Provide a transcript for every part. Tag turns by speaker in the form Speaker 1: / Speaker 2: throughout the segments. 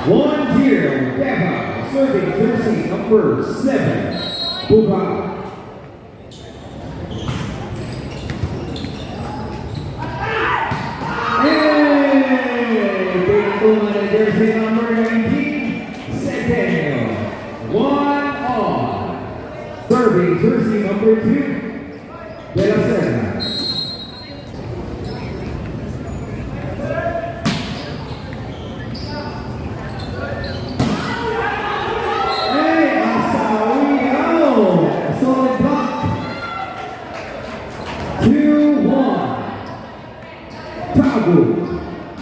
Speaker 1: 1-0, Davao, serving jersey number 7, Buba. Jersey number 19, Centennial. 1-on. Serving jersey number 2, De La Serna. Solid block. 2-1. Tagum.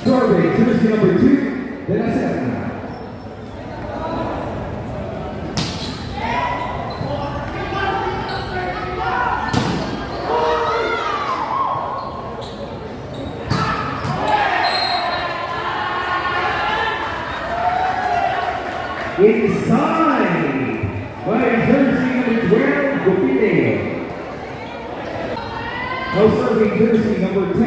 Speaker 1: Serving jersey number 2, De La Serna. Inside by jersey number 12, Gupite. Now serving jersey number 10.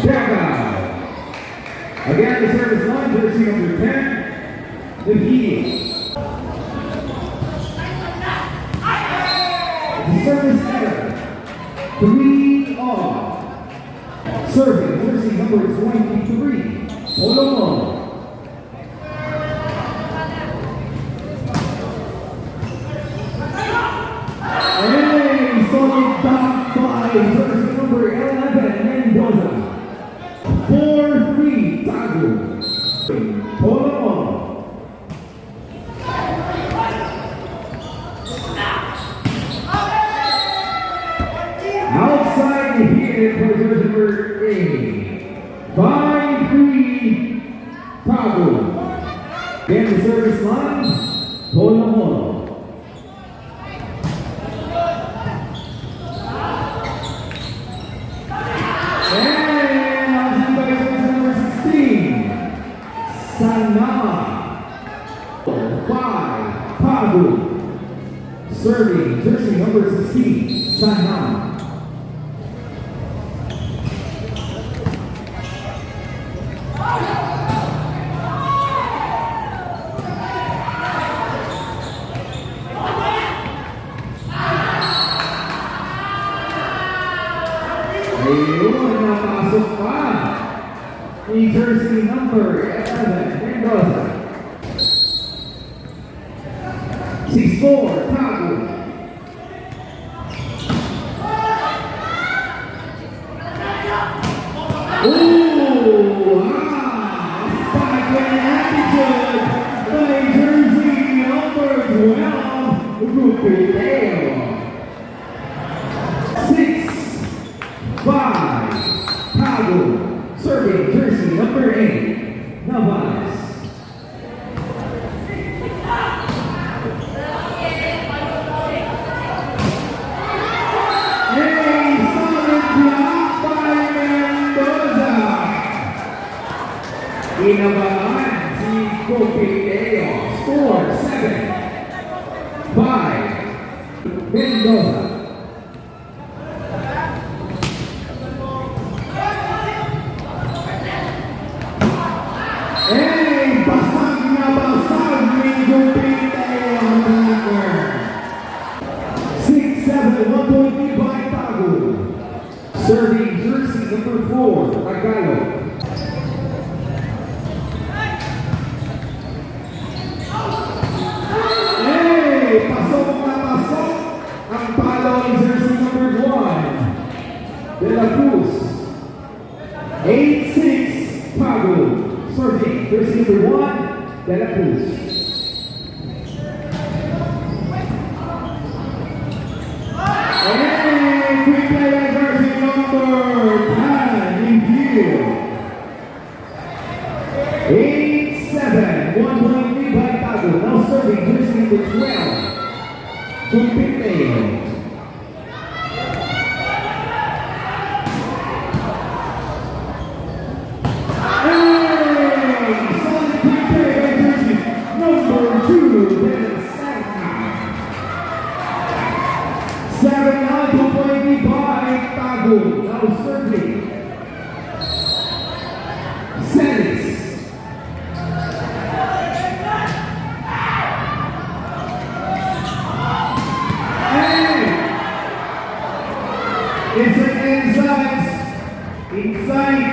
Speaker 1: Davao. Again, the service line, jersey number 10, the heel. The service error, 3-on. Serving, jersey number 23, Panabo. And solid block by jersey number 11, Mendoza. 4-3, Tagum. Panabo. Outside the hit for jersey number 8. 5-3, Tagum. Again, the service line, Panabo. Serving jersey number 16, Tagum. Ayun, napasok pa. Ni jersey number 11, Mendoza. 6-4, Tagum. Ooh, wow! Spike and attitude by jersey number 12, Gupite. 6-5, Tagum. Serving jersey number 8, Davao. Inabaan si Gupite. Score 7-5, Mendoza. Basag na basag ni Gupite ang blocker. 6-7, 1-point lead by Tagum. Serving jersey number 4, Tagalog. Ang palo ni jersey number 1, De La Cruz. 8-6, Tagum. Serving jersey number 1, De La Cruz. And quick play jersey number 10, in field. 8-7, 1 point lead by Tagum. Now serving jersey number 12, Invitational. Solid quick play by jersey number 2, 7-9, 2 point lead by Tagum. Now serving. It's an inside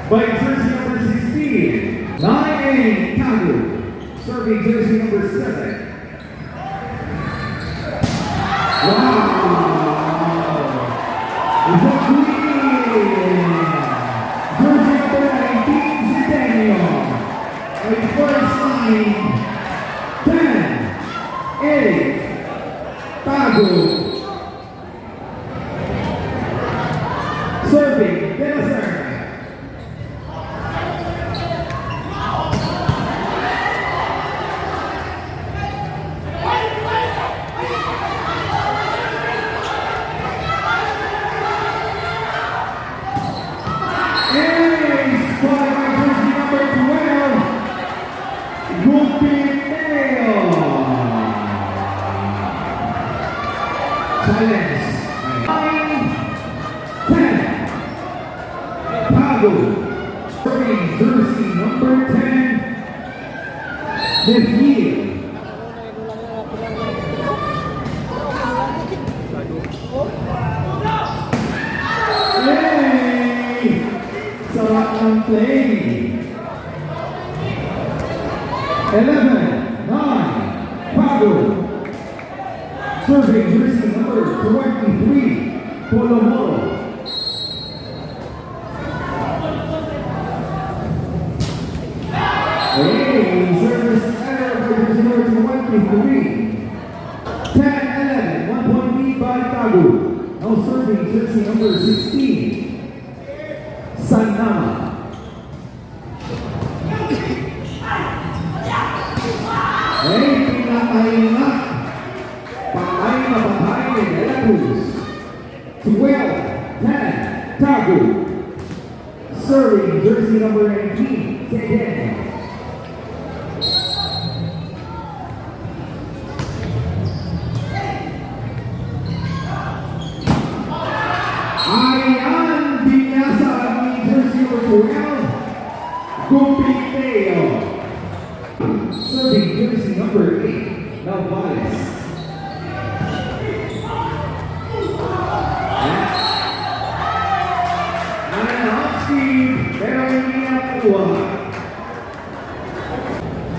Speaker 1: by jersey number 16. 9-8, Tagum. Serving jersey number 7. Wow! It's a clean! Jersey number 19, Invitational. A first line. 10-8, Tagum. Serving, Davao. Challenge. 9-10. Panabo. Serving jersey number 10. Davao. Yay! Sarap ng play. 11-9. Panabo. Serving jersey number 23, Volleyball. Hey, service error for jersey number 23. 10-11, 1 point lead by Tagum. Now serving jersey number 16, Panabo. Hey, pinatay na. Patay na patay ni Delacruz. 12-10, Tagum. Serving jersey number 19, Tagum. Ayan, binasa ni jersey number 12, Invitational. Serving jersey number 8, Davao. Pero hindi nakuha.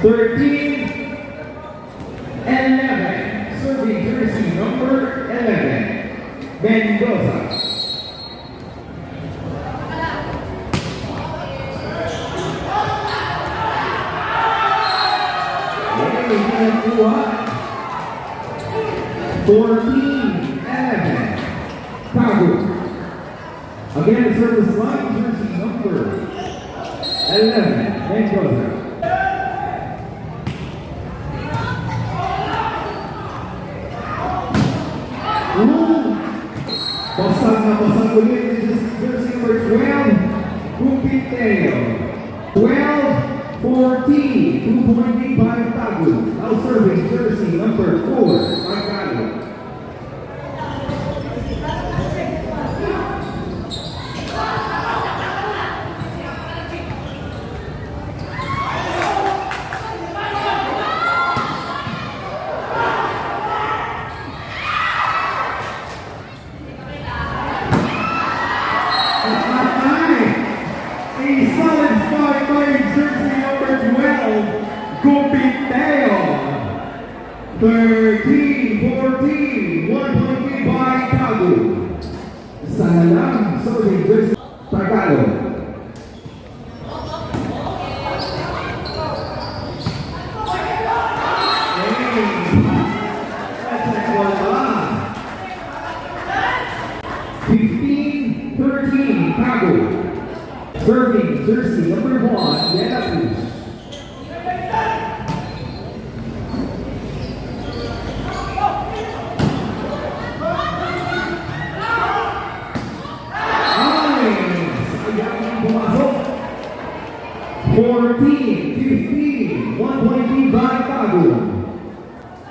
Speaker 1: 13-11. Serving jersey number 11, Mendoza. Hindi nakuha. 14-11. Tagum. Again, service line jersey number 11, Mendoza. Basag na basag ulit jersey number 12, Invitational. 12-14, 2 point lead by Tagum. Now serving jersey number 4, Panabo. A solid spot by jersey number 12, Invitational. 13-14, 1 point lead by Tagum. Salam, serving jersey Tagalog. Hey, 15-13, Tagum. Serving jersey number 1, Davao. Pumasok. 14-15. 1 point lead by Tagum.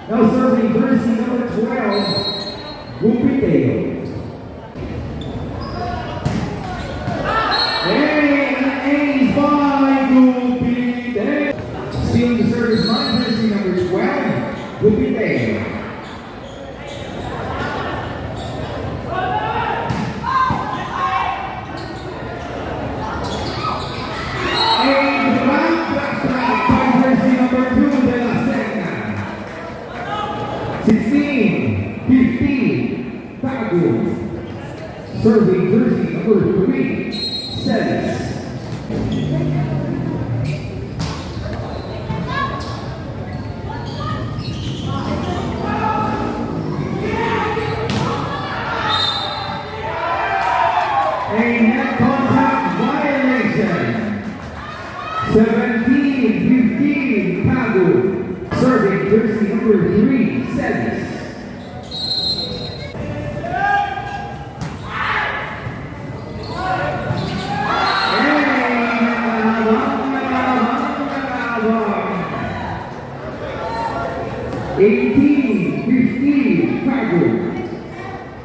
Speaker 1: Now serving jersey number 12, Gupiteo. And ace by Gupiteo. Stealing the service line, jersey number 12, Gupiteo. Jersey number 2, De La Serna. 16-15, Tagum. Serving jersey number 3, Celis. A net contact violation. 17-15, Panabo. Serving jersey number 3, Celis.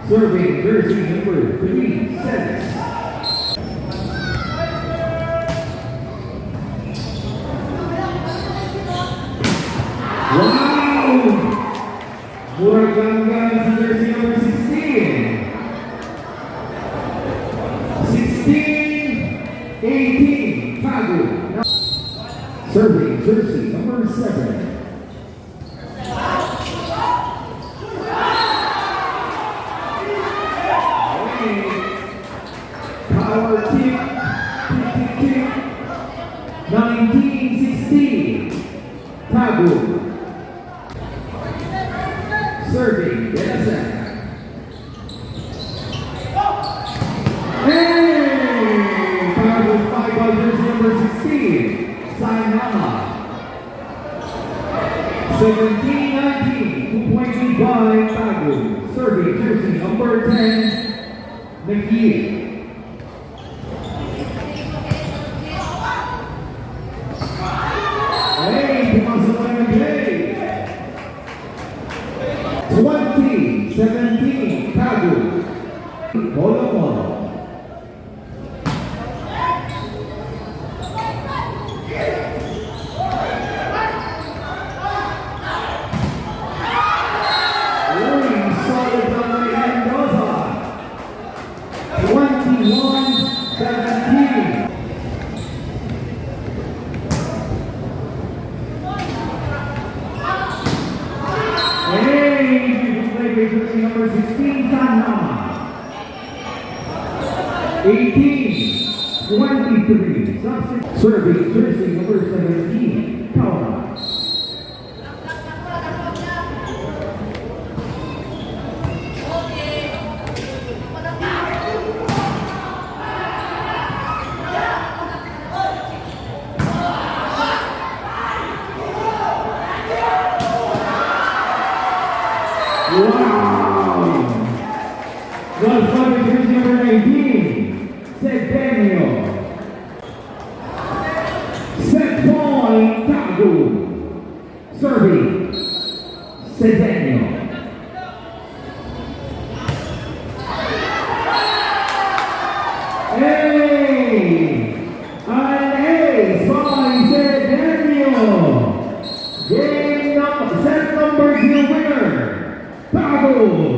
Speaker 1: Serving jersey number 3, Celis. Wow! Murang langgan sa jersey number 16. 16-18, Tagum. Serving jersey number 7. Power kick, kick. 19-16, Tagum. Serving, De La Serna. Hey! Tagum 5 by jersey number 16, Sainama. 17-19, 2 point lead by Tagum. Serving jersey number 10, McGee. Pumasok na yung play. 20-17, Tagum. Volleyball. Solid from Mendoza. 21-17. Jersey number 16, Panabo. 18-23. Serving jersey number 17, Tagum. Wow! Was serving jersey number 19, Daniel. Set point, Tagum. Serving, Daniel. Hey! An ace by Daniel. Game number, set number 2 winner, Tagum.